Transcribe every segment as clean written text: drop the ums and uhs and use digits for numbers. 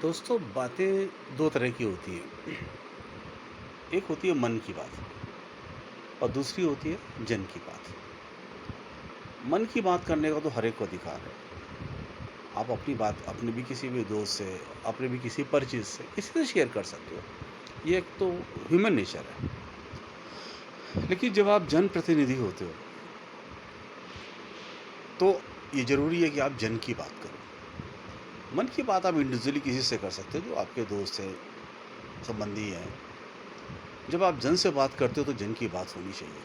दोस्तों, बातें 2 तरह की होती हैं। एक होती है मन की बात और दूसरी होती है जन की बात। मन की बात करने का तो हर एक को अधिकार है। आप अपनी बात अपने भी किसी भी दोस्त से, अपने भी किसी परिचित से, किसी से शेयर कर सकते हो। ये एक तो ह्यूमन नेचर है। लेकिन जब आप जनप्रतिनिधि होते हो, तो ये ज़रूरी है कि आप जन की बात करो। मन की बात आप इंडिविजुअली किसी से कर सकते हो, जो आपके दोस्त हैं, संबंधी हैं। जब आप जन से बात करते हो, तो जन की बात होनी चाहिए।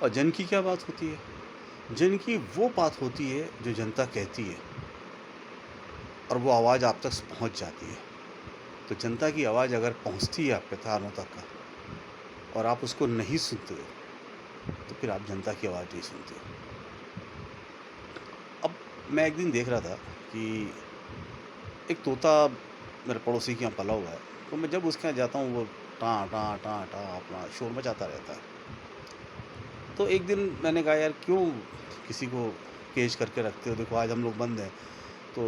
और जन की क्या बात होती है? जन की वो बात होती है जो जनता कहती है और वो आवाज़ आप तक पहुंच जाती है। तो जनता की आवाज़ अगर पहुंचती है आपके कानों तक का और आप उसको नहीं सुनते हो, तो फिर आप जनता की आवाज़ नहीं सुनते हो। अब मैं एक दिन देख रहा था कि एक तोता मेरे पड़ोसी के यहाँ पला हुआ है। तो मैं जब उसके यहाँ जाता हूँ, वो टाँ टाँ टाँ टाँ अपना शोर मचाता रहता है। तो एक दिन मैंने कहा, यार क्यों किसी को केज करके रखते हो? देखो आज हम लोग बंद हैं, तो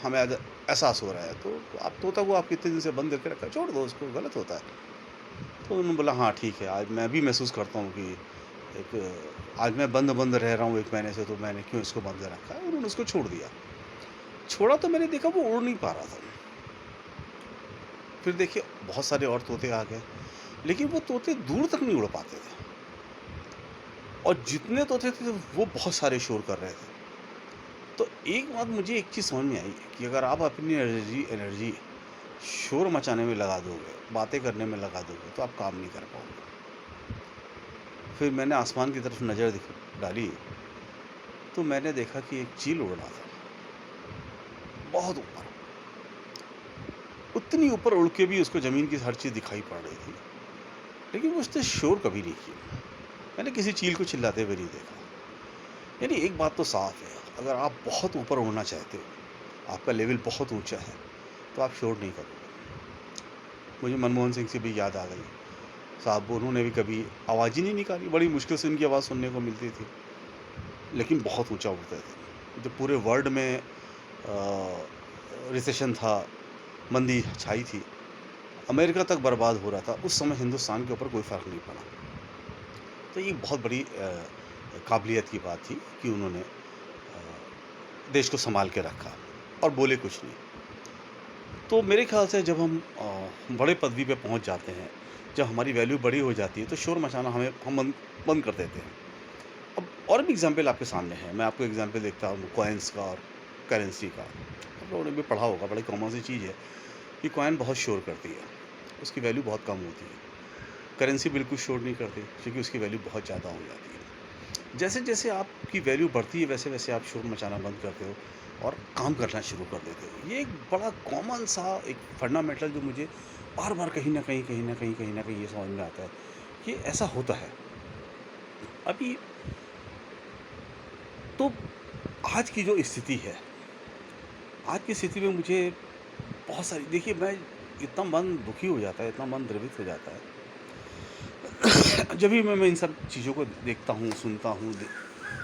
हमें आज एहसास हो रहा है। तो आप तोता को आप कितने दिन से बंद करके रखा है, छोड़ दो उसको, गलत होता है। तो उन्होंने बोला, हाँ ठीक है, आज मैं भी महसूस करता हूँ कि आज मैं बंद रह रहा हूँ 1 महीने से, तो मैंने क्यों इसको बंद कर रखा है। उन्होंने उसको छोड़ दिया। छोड़ा तो मैंने देखा वो उड़ नहीं पा रहा था। फिर देखिए बहुत सारे और तोते आ गए, लेकिन वो तोते दूर तक नहीं उड़ पाते थे। और जितने तोते थे वो बहुत सारे शोर कर रहे थे। तो एक बात मुझे एक चीज़ समझ में आई कि अगर आप अपनी एनर्जी एनर्जी शोर मचाने में लगा दोगे, बातें करने में लगा दोगे, तो आप काम नहीं कर पाओगे। फिर मैंने आसमान की तरफ नज़र डाली, तो मैंने देखा कि एक चील उड़ रहा था, बहुत ऊपर। उतनी ऊपर उड़ के भी उसको ज़मीन की हर चीज़ दिखाई पड़ रही थी, लेकिन वो उसने शोर कभी नहीं किया। मैंने किसी चील को चिल्लाते हुए नहीं देखा। यानी एक बात तो साफ़ है, अगर आप बहुत ऊपर उड़ना चाहते हो, आपका लेवल बहुत ऊँचा है, तो आप शोर नहीं करोगे। मुझे मनमोहन सिंह से भी याद आ गई। साहब उन्होंने भी कभी आवाज़ ही नहीं निकाली, बड़ी मुश्किल से उनकी आवाज़ सुनने को मिलती थी, लेकिन बहुत ऊँचा उड़ते थे। जब पूरे वर्ल्ड में रिसेशन था, मंदी छाई थी, अमेरिका तक बर्बाद हो रहा था, उस समय हिंदुस्तान के ऊपर कोई फ़र्क नहीं पड़ा। तो ये बहुत बड़ी काबिलियत की बात थी कि उन्होंने देश को सँभाल के रखा और बोले कुछ नहीं। तो मेरे ख़्याल से जब हम बड़े पदवी पे पहुँच जाते हैं, जब हमारी वैल्यू बड़ी हो जाती है, तो शोर मचाना हम बंद कर देते हैं। अब और भी एग्ज़ाम्पल आपके सामने है। मैं आपको एग्ज़ाम्पल देता हूँ कॉइन्स का और करेंसी का। आप लोगों ने भी पढ़ा होगा, बड़ी कॉमन सी चीज़ है कि कॉइन बहुत शोर करती है, उसकी वैल्यू बहुत कम होती है। करेंसी बिल्कुल शोर नहीं करती, क्योंकि उसकी वैल्यू बहुत ज़्यादा हो जाती है। जैसे-जैसे आपकी वैल्यू बढ़ती है, वैसे-वैसे आप शोर मचाना बंद करते हो और काम करना शुरू कर देते हो। ये एक बड़ा कॉमन सा एक फंडामेंटल जो मुझे बार-बार कहीं न कहीं ये समझ में आता है कि ऐसा होता है। अभी तो आज की जो स्थिति है, आज की स्थिति में मुझे बहुत सारी देखिए मैं इतना मन दुखी हो जाता है, इतना मन द्रवित हो जाता है, जब भी मैं इन सब चीज़ों को देखता हूँ, सुनता हूँ,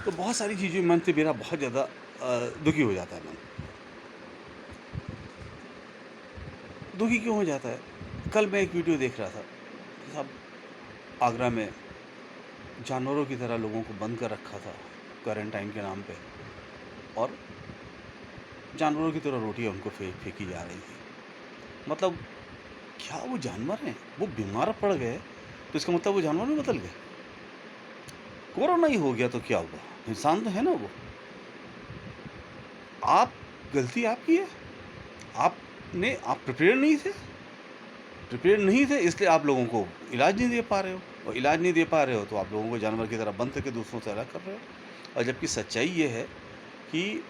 तो बहुत सारी चीज़ें मन से मेरा बहुत ज़्यादा दुखी हो जाता है मन। दुखी क्यों हो जाता है? कल मैं एक वीडियो देख रहा था कि साहब आगरा में जानवरों की तरह लोगों को बंद कर रखा था क्वारंटाइन के नाम पे, और जानवरों की तरह रोटियाँ उनको फेंकी जा रही थी। मतलब क्या वो जानवर हैं? वो बीमार पड़ गए, तो इसका मतलब वो जानवर भी बदल गए? कोरोना ही हो गया तो क्या हुआ? इंसान तो है ना वो। आप गलती आपकी है। आप प्रिपेयर नहीं थे, इसलिए आप लोगों को इलाज नहीं दे पा रहे हो, और इलाज नहीं दे पा रहे हो तो आप लोगों को जानवर की तरह बंद करके दूसरों से अलग कर रहे हो। और जबकि सच्चाई ये है कि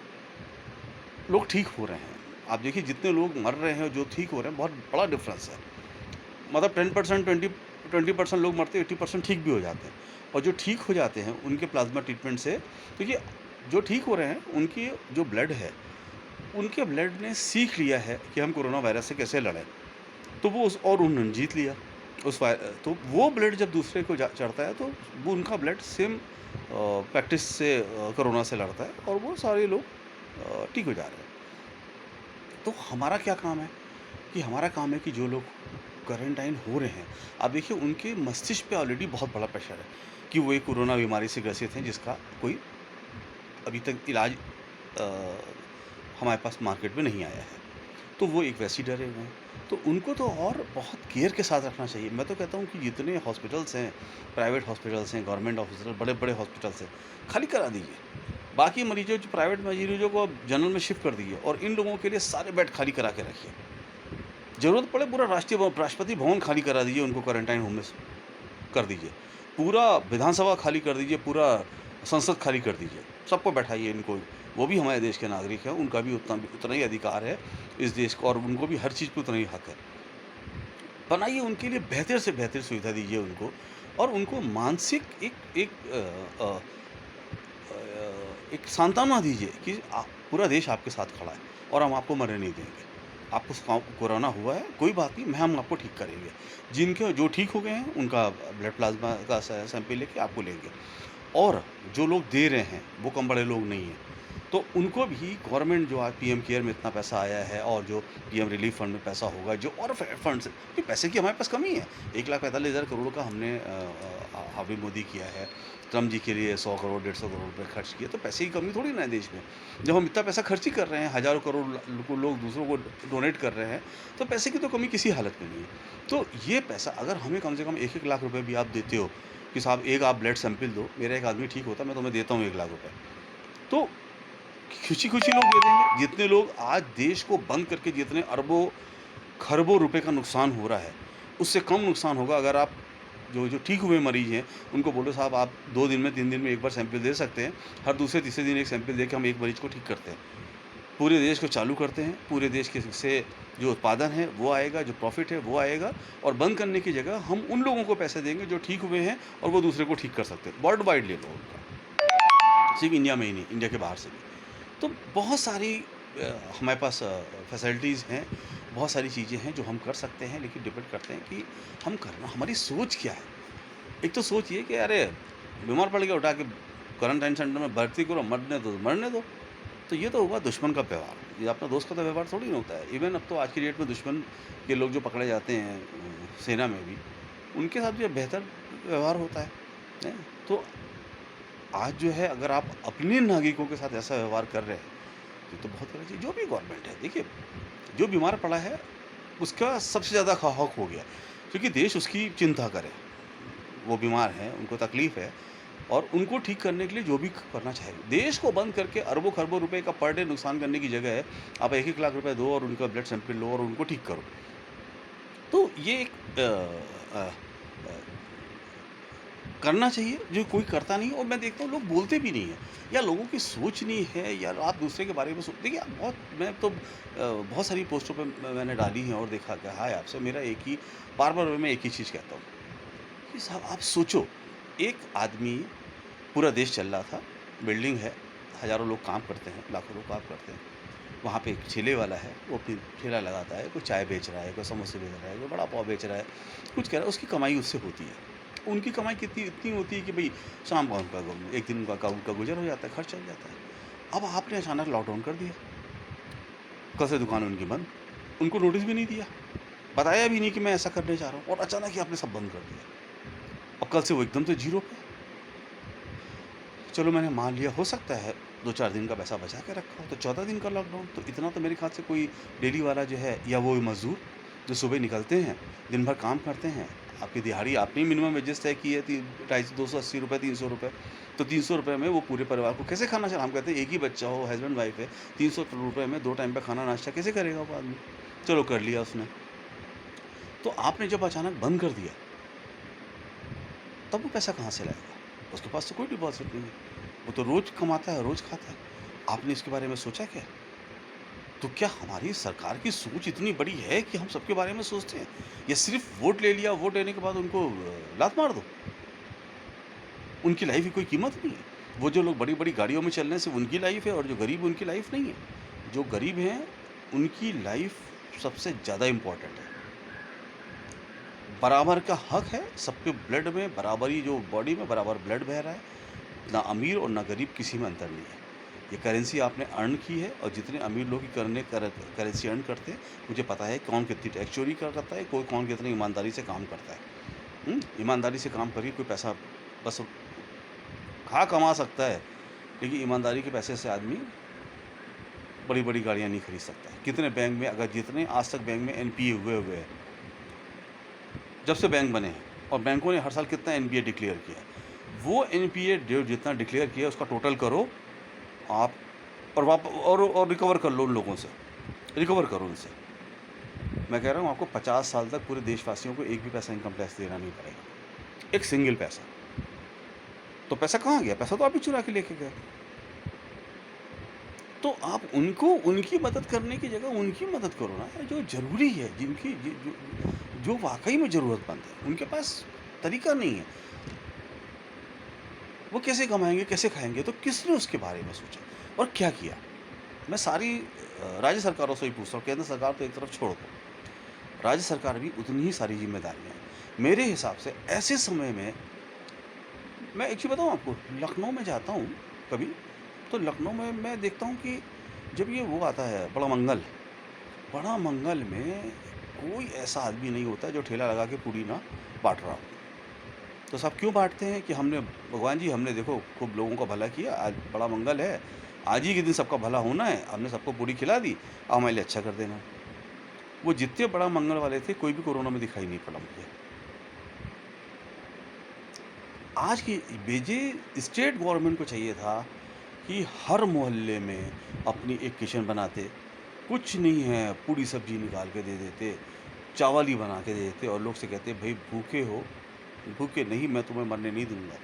लोग ठीक हो रहे हैं। आप देखिए जितने लोग मर रहे हैं, जो ठीक हो रहे हैं, बहुत बड़ा डिफ़रेंस है। मतलब 10% 20% लोग मरते हैं, 80% ठीक भी हो जाते हैं। और जो ठीक हो जाते हैं उनके प्लाज़्मा ट्रीटमेंट से, देखिए जो ठीक हो रहे हैं उनकी जो ब्लड है, उनके ब्लड ने सीख लिया है कि हम कोरोना वायरस से कैसे लड़ें। तो वो उस और उन्होंने जीत लिया। तो वो ब्लड जब दूसरे को जा चढ़ता है, तो वो उनका ब्लड सेम प्रैक्टिस से कोरोना से लड़ता है और वो सारे लोग ठीक हो जा रहे हैं। तो हमारा क्या काम है कि हमारा काम है कि जो लोग क्वारंटाइन हो रहे हैं, आप देखिए उनके मस्तिष्क पे ऑलरेडी बहुत बड़ा प्रेशर है कि वो एक कोरोना बीमारी से ग्रसित हैं जिसका कोई अभी तक इलाज अ, हमारे पास मार्केट में नहीं आया है। तो वो एक वैसे ही डरे हुए हैं। तो उनको तो और बहुत केयर के साथ रखना चाहिए। मैं तो कहता हूँ कि जितने हॉस्पिटल्स हैं, प्राइवेट हॉस्पिटल्स हैं, गवर्नमेंट हॉस्पिटल, बड़े-बड़े हॉस्पिटल्स हैं, खाली करा दीजिए। बाकी मरीज़ों जो प्राइवेट मरीज़ों को आप जनरल में शिफ्ट कर दीजिए और इन लोगों के लिए सारे बेड खाली करा के रखिए। ज़रूरत पड़े पूरा राष्ट्रपति भवन खाली करा दीजिए, उनको क्वारंटाइन होम में कर दीजिए। पूरा विधानसभा खाली कर दीजिए, पूरा संसद खाली कर दीजिए। सबको बैठाइए इनको, वो भी हमारे देश के नागरिक हैं, उनका भी उतना ही अधिकार है इस देश को और उनको भी हर चीज़ पे उतना ही हक है। बनाइए उनके लिए बेहतर से बेहतर सुविधा दीजिए उनको और उनको मानसिक एक एक सांत्वना दीजिए कि पूरा देश आपके साथ खड़ा है और हम आपको मरने नहीं देंगे। आपको कोरोना हुआ है, कोई बात नहीं, हम आपको ठीक करेंगे। जिनके जो ठीक हो गए हैं, उनका ब्लड प्लाज़्मा का सैंपल लेके आपको लेंगे और जो लोग दे रहे हैं, वो कम बड़े लोग नहीं हैं। तो उनको भी गवर्नमेंट जो आज पीएम केयर में इतना पैसा आया है और जो पीएम रिलीफ फंड में पैसा होगा, जो और फंड्स कि पैसे की हमारे पास कमी है। 1,45,000 करोड़ का हमने हार्दिक मोदी किया है। ट्रम्प जी के लिए 100 करोड़, 150 करोड़ रुपए खर्च किए, तो पैसे की कमी थोड़ी ना है देश में। जब हम इतना पैसा खर्च ही कर रहे हैं, हज़ारों करोड़ लोग दूसरों को डोनेट कर रहे हैं, तो पैसे की तो कमी किसी हालत में नहीं है। तो ये पैसा अगर हमें कम से कम 1-1 लाख रुपए भी आप देते हो कि साहब एक आप ब्लड सैंपल दो, मेरा एक आदमी ठीक होता है, मैं तुम्हें देता हूँ 1 लाख रुपए। तो खुशी-खुशी लोग दे देंगे। जितने लोग आज देश को बंद करके जितने अरबों, खरबों रुपए का नुकसान हो रहा है, उससे कम नुकसान होगा अगर आप जो जो ठीक हुए मरीज़ हैं, उनको बोलो साहब आप 2 दिन में, 3 दिन में एक बार सैंपल दे सकते हैं। हर दूसरे, तीसरे दिन एक सैंपल दे के हम एक मरीज़ को ठीक करते हैं। पूरे देश को चालू करते हैं, पूरे देश के से जो उत्पादन है वो आएगा, जो प्रॉफ़िट है वो आएगा और बंद करने की जगह हम उन लोगों को पैसे देंगे जो ठीक हुए हैं और वो दूसरे को ठीक कर सकते हैं। वर्ल्ड वाइड ले लो उनका, सिर्फ़ इंडिया में ही नहीं, इंडिया के बाहर से भी। तो बहुत सारी हमारे पास फैसिलिटीज़ हैं, बहुत सारी चीज़ें हैं जो हम कर सकते हैं, लेकिन डिपेंड करते हैं कि हम करना हमारी सोच क्या है। एक तो सोच ये कि अरे बीमार पड़ गया, उठा के क्वारंटाइन सेंटर में भर्ती करो, मरने दो तो मरने दो। तो ये तो हुआ दुश्मन का व्यवहार, ये अपना दोस्त का तो व्यवहार थोड़ी ना होता है। इवन अब तो आज की डेट में दुश्मन के लोग जो पकड़े जाते हैं सेना में भी, उनके साथ भी बेहतर व्यवहार होता है। हैं? तो आज जो है अगर आप अपने नागरिकों के साथ ऐसा व्यवहार कर रहे हैं, ये तो बहुत गलत चीज़। जो भी गवर्नमेंट है, देखिए जो बीमार पड़ा है उसका सबसे ज़्यादा हक हो गया क्योंकि देश उसकी चिंता करे। वो बीमार हैं, उनको तकलीफ़ है और उनको ठीक करने के लिए जो भी करना चाहिए। देश को बंद करके अरबों-खरबों रुपए का पर डे नुकसान करने की जगह है, आप 1-1 लाख रुपए दो और उनका ब्लड सैंपल लो और उनको ठीक करो। तो ये एक अ अ करना चाहिए, जो कोई करता नहीं है और मैं देखता हूँ लोग बोलते भी नहीं हैं या लोगों की सोच नहीं है या आप दूसरे के बारे में सोच देखिए मैं तो बहुत सारी पोस्टों पे मैंने डाली हैं और देखा क्या है आपसे मेरा एक ही बार-बार मैं एक ही चीज़ कहता हूँ कि साहब आप सोचो, एक आदमी पूरा देश चल रहा था, बिल्डिंग है, हज़ारों लोग काम करते हैं, लाखों लोग काम करते हैं। वहाँ पे एक ठेले वाला है, वो अपनी ठेला लगाता है, कोई चाय बेच रहा है, कोई समोसे बेच रहा है, कोई वड़ा पाव बेच रहा है, कुछ कह रहा है, उसकी कमाई उससे होती है। उनकी कमाई कितनी इतनी होती है कि भई शाम को उनका एक दिन उनका गुज़र हो जाता है, खर्च चल जाता है। अब आपने अचानक लॉकडाउन कर दिया, कल से दुकानें उनकी बंद, उनको नोटिस भी नहीं दिया, बताया भी नहीं कि मैं ऐसा करने जा रहा हूँ और अचानक ही आपने सब बंद कर दिया। अब कल से वो एकदम से ज़ीरो पे। चलो मैंने मान लिया हो सकता है 2-4 दिन का पैसा बचा के रखा हो, तो 14 दिन का लॉकडाउन, तो इतना तो मेरे ख़्याल से कोई डेली वाला जो है या वो मज़दूर जो सुबह निकलते हैं, दिन भर काम करते हैं, आपकी दिहाड़ी आपने ही मिनिमम वेजेस तय की है ती 250 ₹280 ₹300 तो ₹300 में वो पूरे परिवार को कैसे खाना चला हम कहते हैं एक ही बच्चा हो, हस्बैंड वाइफ है, ₹300 में 2 टाइम का खाना नाश्ता कैसे करेगा वो आदमी? चलो कर लिया उसने। तो आपने जब अचानक बंद कर दिया, तब वो पैसा कहाँ से लाएगा? उसके पास तो कोई डिपॉज़िट नहीं है। वो तो रोज़ कमाता है, रोज़ खाता है। आपने इसके बारे में सोचा क्या? तो क्या हमारी सरकार की सोच इतनी बड़ी है कि हम सबके बारे में सोचते हैं? या सिर्फ़ वोट ले लिया, वोट लेने के बाद उनको लात मार दो? उनकी लाइफ़ की कोई कीमत नहीं है। वो जो लोग बड़ी-बड़ी गाड़ियों में चल रहे हैं सिर्फ़ उनकी लाइफ़ है और जो गरीब है उनकी लाइफ़ नहीं है। जो गरीब हैं, उनकी लाइफ़ सबसे ज़्यादा इम्पोर्टेंट है। बराबर का हक है, सबके ब्लड में बराबरी जो बॉडी में बराबर ब्लड बह रहा है। ना अमीर और ना गरीब किसी में अंतर नहीं है। ये करेंसी आपने अर्न की है, और जितने अमीर लोग करेंसी अर्न करते हैं, मुझे पता है कौन कितनी टैक्स चोरी करता है, कोई कौन कितनी ईमानदारी से काम करता है। ईमानदारी से काम करके कोई पैसा बस कमा सकता है, लेकिन ईमानदारी के पैसे से आदमी बड़ी-बड़ी गाड़ियाँ नहीं खरीद सकता है। कितने बैंक में, अगर जितने आज तक बैंक में एनपीए हुए हैं, जब से बैंक बने हैं, और बैंकों ने हर साल कितना एनपीए डिक्लेयर किया है, वो एनपीए जो जितना डिक्लेयर किया उसका टोटल करो आप, और रिकवर कर लो उन लोगों से, रिकवर करो उनसे। मैं कह रहा हूँ आपको 50 साल तक पूरे देशवासियों को एक भी पैसा इनकम टैक्स देना नहीं पड़ेगा, एक सिंगल पैसा। तो पैसा कहाँ गया? पैसा तो आप ही चुरा के लेके गए। तो आप उनको, उनकी मदद करने की जगह उनकी मदद करो ना, जो ज़रूरी है, जिनकी जो वाक़ई में ज़रूरतमंद है, उनके पास तरीका नहीं है। वो कैसे कमाएँगे, कैसे खाएँगे? तो किसने उसके बारे में सोचा और क्या किया? मैं सारी राज्य सरकारों से ही पूछता हूँ, केंद्र सरकार तो एक तरफ छोड़ दो, राज्य सरकार भी उतनी ही सारी ज़िम्मेदारियाँ हैं। मेरे हिसाब से ऐसे समय में, मैं एक चीज़ बताऊँ आपको, लखनऊ में जाता हूँ कभी, तो लखनऊ में मैं देखता हूँ कि जब ये वो आता है बड़ा मंगल में कोई ऐसा आदमी नहीं होता जो ठेला लगा के पूड़ी ना बाँट रहा हो। तो सब क्यों बाँटते हैं कि हमने, भगवान जी हमने देखो खूब लोगों का भला किया, आज बड़ा मंगल है, आज ही के दिन सबका भला होना है, हमने सबको पूड़ी खिला दी, अब हमारे लिए अच्छा कर देना। वो जितने बड़ा मंगल वाले थे, कोई भी कोरोना में दिखाई नहीं पड़ा मुझे। आज की स्टेट गवर्नमेंट को चाहिए था कि हर मोहल्ले में अपनी एक किचन बनाते, कुछ नहीं है, पूड़ी सब्जी निकाल के दे देते, चावल ही बना के दे देते, और लोग से कहते भाई भूखे हो, भूखे नहीं, मैं तुम्हें मरने नहीं दूंगा,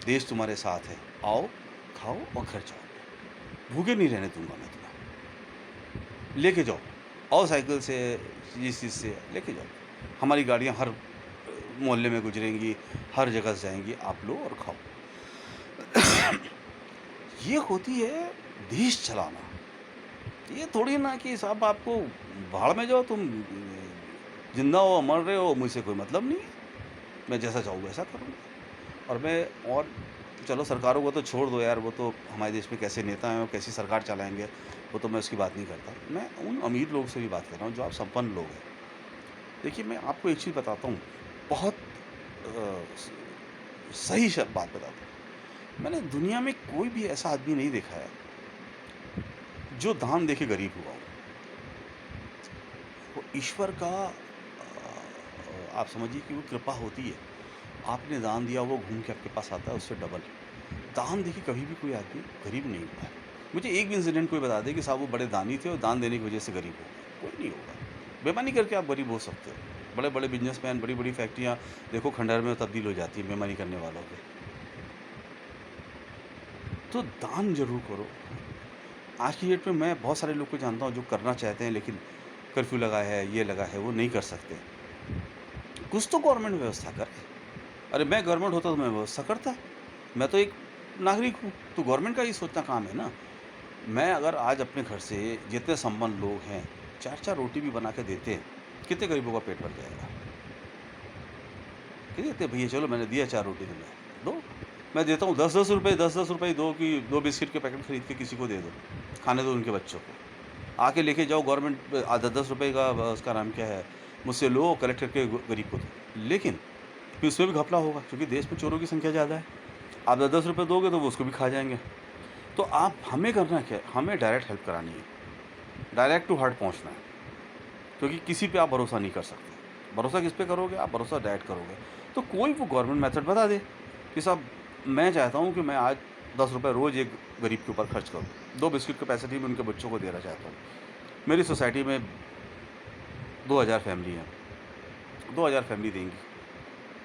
देश तुम्हारे साथ है, आओ खाओ और घर जाओ, भूखे नहीं रहने दूंगा मैं तुम्हें, लेके जाओ, आओ साइकिल से, जिस चीज़ से लेके जाओ, हमारी गाड़ियाँ हर मोहल्ले में गुजरेंगी, हर जगह से जाएंगी, आप लो और खाओ। ये होती है देश चलाना। ये थोड़ी ना कि साहब आपको भाड़ में जाओ, तुम जिंदा हो मर रहे हो, मुझसे कोई मतलब नहीं है, मैं जैसा चाहूँ वैसा करूँगा। और चलो सरकारों को तो छोड़ दो यार, वो तो हमारे देश में कैसे नेता हैं और कैसी सरकार चलाएंगे, वो तो मैं उसकी बात नहीं करता। मैं उन अमीर लोग से भी बात कर रहा हूँ जो आप संपन्न लोग हैं। देखिए मैं आपको एक चीज़ बताता हूँ, बहुत सही बात बताता हूँ। मैंने दुनिया में कोई भी ऐसा आदमी नहीं देखा है जो दान देके गरीब हुआ हो। वो ईश्वर का आप समझिए कि वो कृपा होती है। आपने दान दिया, वो घूम के आपके पास आता है उससे डबल। दान देके कभी भी कोई आदमी गरीब नहीं हुआ है। मुझे एक भी इंसिडेंट कोई बता दे कि साहब वो बड़े दानी थे और दान देने की वजह से गरीब हो गए, कोई नहीं होगा। बेईमानी करके आप गरीब हो सकते हो। बड़े-बड़े बिज़नेसमैन, बड़ी-बड़ी फैक्ट्रियाँ देखो खंडहर में तब्दील हो जाती है बेईमानी करने वालों पे। तो दान ज़रूर करो। आज की डेट में मैं बहुत सारे लोग को जानता हूँ जो करना चाहते हैं, लेकिन कर्फ्यू लगा है, ये लगा है, वो नहीं कर सकते। कुछ तो गवर्नमेंट व्यवस्था करे। अरे मैं गवर्नमेंट होता तो मैं व्यवस्था करता। मैं तो एक नागरिक हूँ, तो गवर्नमेंट का ये सोचना काम है ना। मैं अगर आज अपने घर से जितने संपन्न लोग हैं 4-4 रोटी भी बना के देते हैं, कितने गरीबों का पेट भर जाएगा? कह देते भैया चलो मैंने दिया 4 रोटी तुम्हें, दो। मैं देता हूँ 10-10 रुपए, 10-10 रुपए दो, कि 2 बिस्किट के पैकेट खरीद के किसी को दे दो, खाने दो उनके बच्चों को। आके लेके जाओ गवर्नमेंट 10-10 रुपए का उसका नाम क्या है, मुझसे लो, कलेक्ट करके गरीब को दो। लेकिन फिर उसमें भी घपला होगा क्योंकि देश में चोरों की संख्या ज़्यादा है। आप 10-10 रुपए दोगे तो वो उसको भी खा जाएँगे। तो आप हमें करना क्या है? हमें डायरेक्ट हेल्प करानी है, डायरेक्ट टू हार्ट पहुँचना है, क्योंकि किसी पे आप भरोसा नहीं कर सकते। भरोसा किस पे करोगे? आप भरोसा डायरेक्ट करोगे। तो कोई वो गवर्नमेंट मेथड बता दे कि साहब मैं चाहता हूँ कि मैं आज 10 रुपए रोज़ एक गरीब के ऊपर खर्च करूँ। 2 बिस्किट के पैसे नहीं मैं उनके बच्चों को देना चाहता हूँ। मेरी सोसाइटी में 2000 फैमिली हैं, 2000 फैमिली देंगी।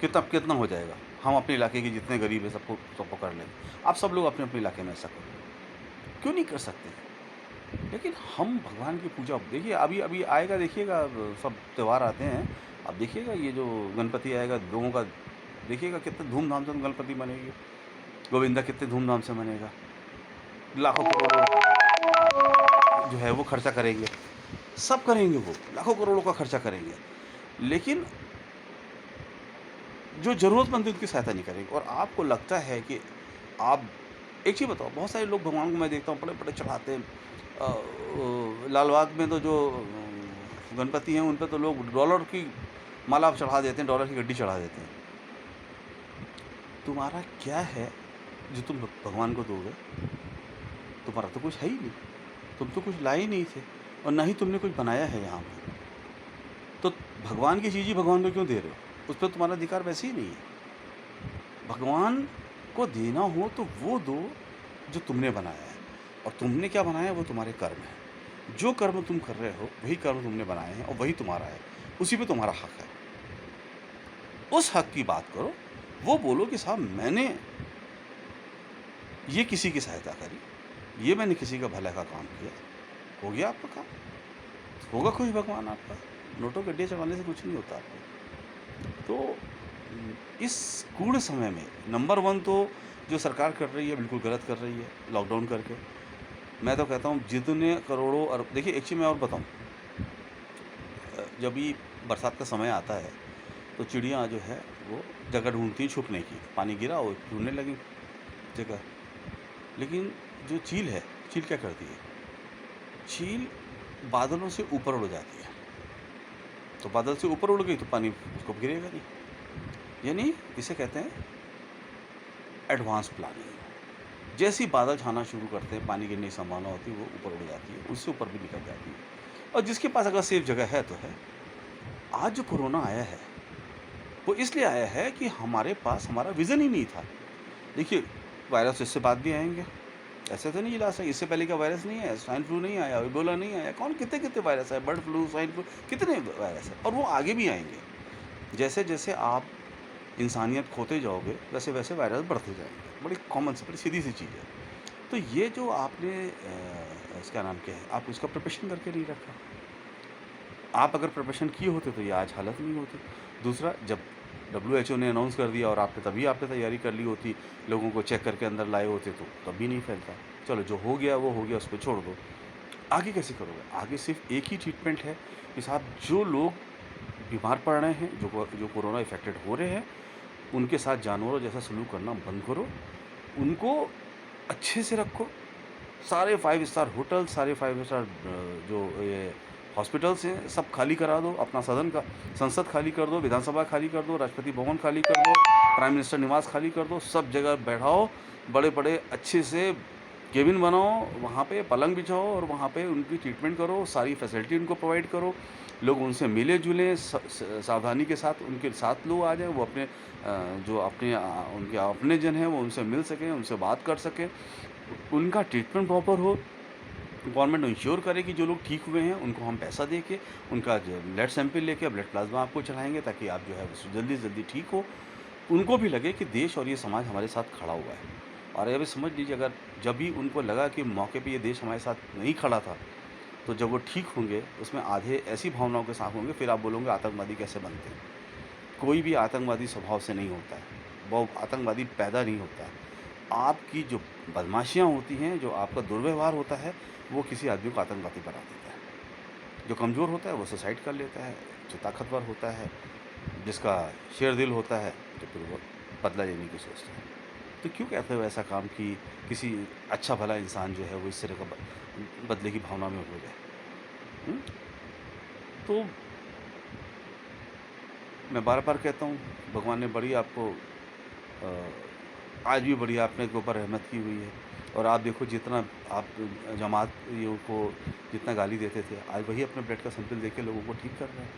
कितना हो जाएगा? हम अपने इलाके के जितने गरीब हैं सबको कर लेंगे। आप सब लोग अपने-अपने इलाके में ऐसा करो। क्यों नहीं कर सकते? लेकिन हम भगवान की पूजा देखिए अभी आएगा, देखिएगा सब त्योहार आते हैं। आप देखिएगा ये जो गणपति आएगा, लोगों का देखिएगा कितने धूमधाम से गणपति मनेगी। गोविंदा कितने धूमधाम से मनेगा। लाखों करोड़ों जो है वो खर्चा करेंगे। सब करेंगे, वो लाखों करोड़ों का खर्चा करेंगे। लेकिन जो ज़रूरतमंद है उनकी सहायता नहीं करेंगे। और आपको लगता है कि आप एक चीज़ बताओ, बहुत सारे लोग भगवान को मैं देखता हूँ बड़े-बड़े चढ़ाते हैं। लाल बाग में तो जो गणपति हैं उन पे तो लोग डॉलर की माला चढ़ा देते हैं, डॉलर की गड्डी चढ़ा देते हैं। तुम्हारा क्या है जो तुम भगवान को दोगे? तुम्हारा तो कुछ है ही नहीं। तुम तो कुछ लाए ही नहीं थे और ना ही तुमने कुछ बनाया है यहाँ पे। तो भगवान की चीज़ ही भगवान को क्यों दे रहे हो? उस पे तुम्हारा अधिकार वैसे ही नहीं है। भगवान को देना हो तो वो दो जो तुमने बनाया है, और तुमने क्या बनाया है वो तुम्हारे कर्म है। जो कर्म तुम कर रहे हो वही कर्म तुमने बनाए हैं और वही तुम्हारा है, उसी पे तुम्हारा हक है। उस हक की बात करो, वो बोलो कि साहब मैंने ये किसी की सहायता करी, ये मैंने किसी का भला का काम किया, हो गया आपका काम, होगा खुश भगवान आपका। नोटों गड्ढे चढ़ाने से कुछ नहीं होता आपको। तो इस कूड़ समय में नंबर 1 तो जो सरकार कर रही है बिल्कुल गलत कर रही है, लॉकडाउन करके। मैं तो कहता हूँ जितने करोड़ों अरब, देखिए एक चीज़ मैं और बताऊँ, जब भी बरसात का समय आता है तो चिड़िया जो है वो जगह ढूंढती हैं छुपने की। पानी गिरा वो ढूंढने लगी जगह। लेकिन जो चील है, चील क्या करती है? चील बादलों से ऊपर उड़ जाती है। तो बादल से ऊपर उड़ गई तो पानी उसको गिरेगा नहीं। यानी इसे कहते हैं एडवांस प्लानिंग। जैसे ही बादल छाना शुरू करते हैं, पानी गिरने की संभावना होती है, वो ऊपर उड़ जाती है, उससे ऊपर भी निकल जाती है। और जिसके पास अगर सेफ जगह है तो है। आज जो कोरोना आया है वो इसलिए आया है कि हमारे पास हमारा विज़न ही नहीं था। देखिए, वायरस इससे बाद भी आएंगे, ऐसे तो नहीं इलाज है। इससे पहले का वायरस नहीं है, स्वाइन फ्लू नहीं आया, इबोला नहीं आया, कौन कितने कितने वायरस है, बर्ड फ्लू, स्वाइन फ्लू, कितने वायरस है, और वो आगे भी आएंगे। जैसे जैसे आप इंसानियत खोते जाओगे वैसे वैसे वायरस बढ़ते जाएंगे। बड़ी कॉमन सी, बड़ी सीधी सी चीज़ है। तो ये जो आपने इसका नाम क्या है, आप उसका प्रिपरेशन करके नहीं रखा। आप अगर प्रिपरेशन किए होते तो ये आज हालत नहीं होती। दूसरा, जब WHO ने अनाउंस कर दिया और तभी आपने तैयारी कर ली होती, लोगों को चेक करके अंदर लाए होते तो तब भी नहीं फैलता। चलो जो हो गया वो हो गया, उसको छोड़ दो। आगे कैसे करोगे? आगे सिर्फ एक ही ट्रीटमेंट है कि साहब जो लोग बीमार पड़ रहे हैं, जो कोरोना इफेक्टेड हो रहे हैं, उनके साथ जानवरों जैसा सलूक करना बंद करो, उनको अच्छे से रखो। सारे 5 स्टार होटल, सारे 5 स्टार जो ये हॉस्पिटल्स हैं, सब खाली करा दो। अपना संसद खाली कर दो, विधानसभा खाली कर दो, राष्ट्रपति भवन खाली कर दो, प्राइम मिनिस्टर निवास खाली कर दो। सब जगह बैठाओ, बड़े-बड़े अच्छे से केबिन बनाओ, वहाँ पे पलंग बिछाओ और वहाँ पे उनकी ट्रीटमेंट करो, सारी फैसिलिटी उनको प्रोवाइड करो। लोग उनसे मिले-जुलें, सावधानी के साथ उनके साथ लोग आ जाएँ, वो अपने जो उनके अपने जन हैं वो उनसे मिल सकें, उनसे बात कर सकें, उनका ट्रीटमेंट प्रॉपर हो। गवर्नमेंट इंश्योर करे कि जो लोग ठीक हुए हैं उनको हम पैसा दे के उनका जो ब्लड सैंपल लेके ब्लड प्लाज्मा आपको चढ़ाएंगे, ताकि आप जो है वो जल्दी से जल्दी ठीक हो। उनको भी लगे कि देश और ये समाज हमारे साथ खड़ा हुआ है। और ये भी समझ लीजिए, अगर जब भी उनको लगा कि मौके पे ये देश हमारे साथ नहीं खड़ा था, तो जब वो ठीक होंगे उसमें आधे ऐसी भावनाओं के साथ होंगे, फिर आप बोलोगे आतंकवादी कैसे बनते हैं। कोई भी आतंकवादी स्वभाव से नहीं होता है, वो आतंकवादी पैदा नहीं होता है। आपकी जो बदमाशियाँ होती हैं, जो आपका दुर्व्यवहार होता है, वो किसी आदमी को आतंकवादी बना देता है। जो कमज़ोर होता है वो सुसाइड कर लेता है, जो ताकतवर होता है, जिसका शेर दिल होता है, तो फिर वो बदला लेने की सोचता है। तो क्यों कहते हो ऐसा काम कि किसी अच्छा भला इंसान जो है वो इस तरह का बदले की भावना में हो जाए? हुँ? तो मैं बार-बार कहता हूँ, भगवान ने बड़ी आपको अ, आज भी बड़ी आपने के ऊपर रहमत की हुई है। और आप देखो, जितना आप जमातियों को जितना गाली देते थे, आज वही अपने ब्लड का सैंपल देके लोगों को ठीक कर रहे हैं।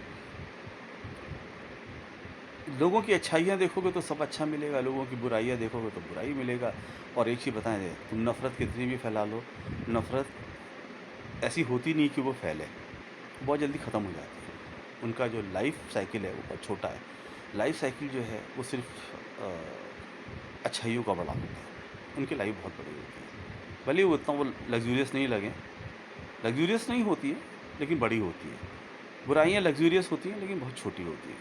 लोगों की अच्छाइयाँ देखोगे तो सब अच्छा मिलेगा, लोगों की बुराइयाँ देखोगे तो बुराई मिलेगा। और एक चीज़ बताएँ दे, तुम नफ़रत कितनी भी फैला लो, नफ़रत ऐसी होती नहीं कि वो फैले, बहुत जल्दी ख़त्म हो जाती है। उनका जो लाइफ़ साइकिल है वो बहुत छोटा है। लाइफ़ साइकिल जो है वो सिर्फ़ अच्छाइयों का बड़ा होता है। उनकी लाइफ़ बहुत बड़ी होती है। भले ही वो उतना वो लग्ज़ूरियस नहीं लगें, लग्ज़ूरियस नहीं होती है लेकिन बड़ी होती है। बुराइयाँ लग्ज़ूरियस होती हैं लेकिन बहुत छोटी होती हैं।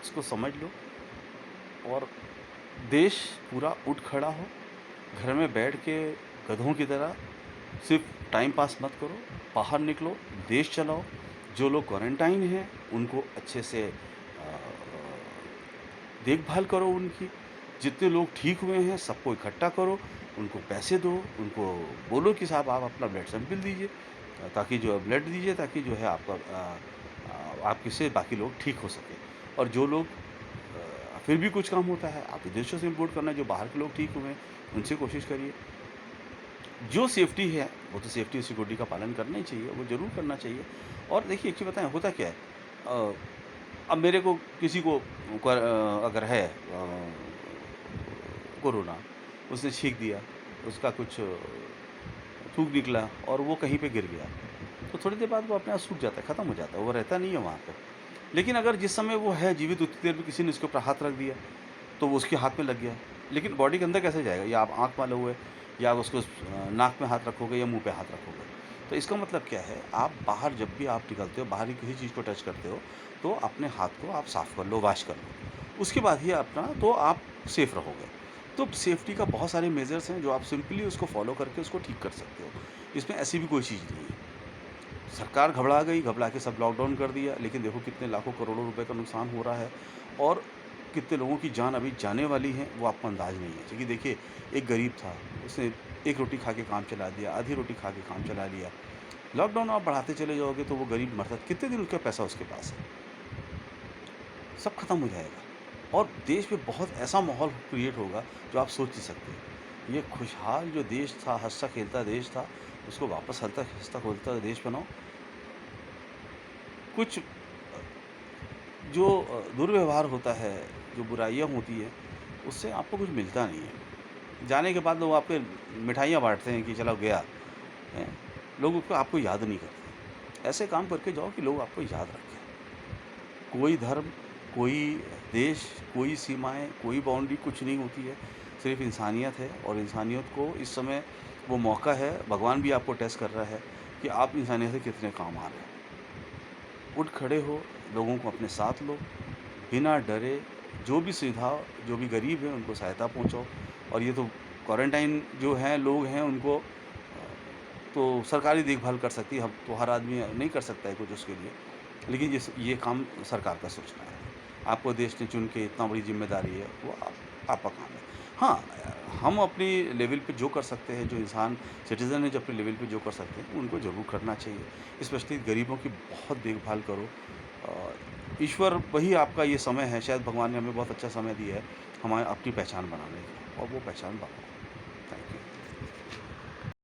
इसको समझ लो और देश पूरा उठ खड़ा हो। घर में बैठ के गधों की तरह सिर्फ टाइम पास मत करो, बाहर निकलो, देश चलाओ। जो लोग क्वारंटाइन हैं उनको अच्छे से देखभाल करो उनकी। जितने लोग ठीक हुए हैं सबको इकट्ठा करो, उनको पैसे दो, उनको बोलो कि साहब आप अपना ब्लड सैंपल दीजिए, ताकि जो है ब्लड दीजिए, ताकि जो है आपका आपके से बाकी लोग ठीक हो सकें। और जो लोग फिर भी कुछ काम होता है, आप विदेशों से इम्पोर्ट करना, जो बाहर के लोग ठीक हुए हैं, उनसे कोशिश करिए। जो सेफ्टी है, वो तो सेफ्टी और सिक्योरिटी का पालन करना ही चाहिए, वो ज़रूर करना चाहिए। और देखिए एक चीज़ बताएँ, होता क्या है, अ, अब मेरे को किसी को अगर है कोरोना, उसने छींक दिया, उसका कुछ थूक निकला और वो कहीं पे गिर गया, तो थोड़ी देर बाद वो अपने आप सूख जाता है, ख़त्म हो जाता है, वो रहता नहीं है वहाँ पे। लेकिन अगर जिस समय वो है जीवित, उतनी देर में किसी ने उसके ऊपर हाथ रख दिया, तो वो उसके हाथ में लग गया। लेकिन बॉडी के अंदर कैसे जाएगा? या आप आँख मालोगे, या आप उसको नाक में हाथ रखोगे, या मुँह पे हाथ रखोगे। तो इसका मतलब क्या है, आप बाहर जब भी आप निकलते हो, बाहरी किसी चीज़ को टच करते हो, तो अपने हाथ को आप साफ़ कर लो, वॉश कर लो। उसके बाद ही अपना तो आप सेफ़ रहोगे। तो सेफ्टी का बहुत सारे मेजर्स हैं, जो आप सिंपली उसको फ़ॉलो करके उसको ठीक कर सकते हो। इसमें ऐसी भी कोई चीज़ नहीं है। सरकार घबरा गई, घबरा के सब लॉकडाउन कर दिया, लेकिन देखो कितने लाखों करोड़ों रुपए का नुकसान हो रहा है, और कितने लोगों की जान अभी जाने वाली है, वो आपको अंदाज़ नहीं है। क्योंकि देखिए, एक गरीब था, उसने एक रोटी खा के काम चला दिया, आधी रोटी खा के काम चला लिया। लॉकडाउन आप बढ़ाते चले जाओगे तो वो गरीब मरता, कितने दिन उसका पैसा उसके पास है? सब खत्म हो जाएगा। और देश में बहुत ऐसा माहौल क्रिएट होगा, जो आप सोच नहीं सकते। ये खुशहाल जो देश था, हँसता-खेलता देश था, उसको वापस हँसता-खेलता देश बनाओ। कुछ जो दुर्व्यवहार होता है, जो बुराइयाँ होती हैं, उससे आपको कुछ मिलता नहीं है। जाने के बाद लोग आपके मिठाइयाँ बाँटते हैं कि चलो गया, हैं? लोग उसको आपको याद नहीं करते। ऐसे काम करके जाओ कि लोग आपको याद रखें। कोई धर्म, कोई देश, कोई सीमाएँ, कोई बाउंड्री कुछ नहीं होती है। सिर्फ़ इंसानियत है, और इंसानियत को इस समय वो मौका है, भगवान भी आपको टेस्ट कर रहा है कि आप इंसानियत से कितने काम आ रहे हो। उठ खड़े हो, लोगों को अपने साथ लो, बिना डरे, जो भी सुविधा, जो भी गरीब है उनको सहायता पहुँचाओ। और ये तो क्वारंटाइन जो हैं लोग हैं, उनको तो सरकार ही देखभाल कर सकती है, हम तो हर आदमी नहीं कर सकता है कुछ उसके लिए। लेकिन ये काम सरकार का सोचना है। आपको देश ने चुन के इतना बड़ी ज़िम्मेदारी है, वो आपका काम है। हाँ, हम अपनी लेवल पे जो कर सकते हैं, जो इंसान सिटीज़न है जो अपने लेवल पे जो कर सकते हैं, उनको ज़रूर करना चाहिए। स्पेशली गरीबों की बहुत देखभाल करो। ईश्वर वही आपका ये समय है, शायद भगवान ने हमें बहुत अच्छा समय दिया है, हमें अपनी पहचान बनाने का, और वो पहचान बनाओ।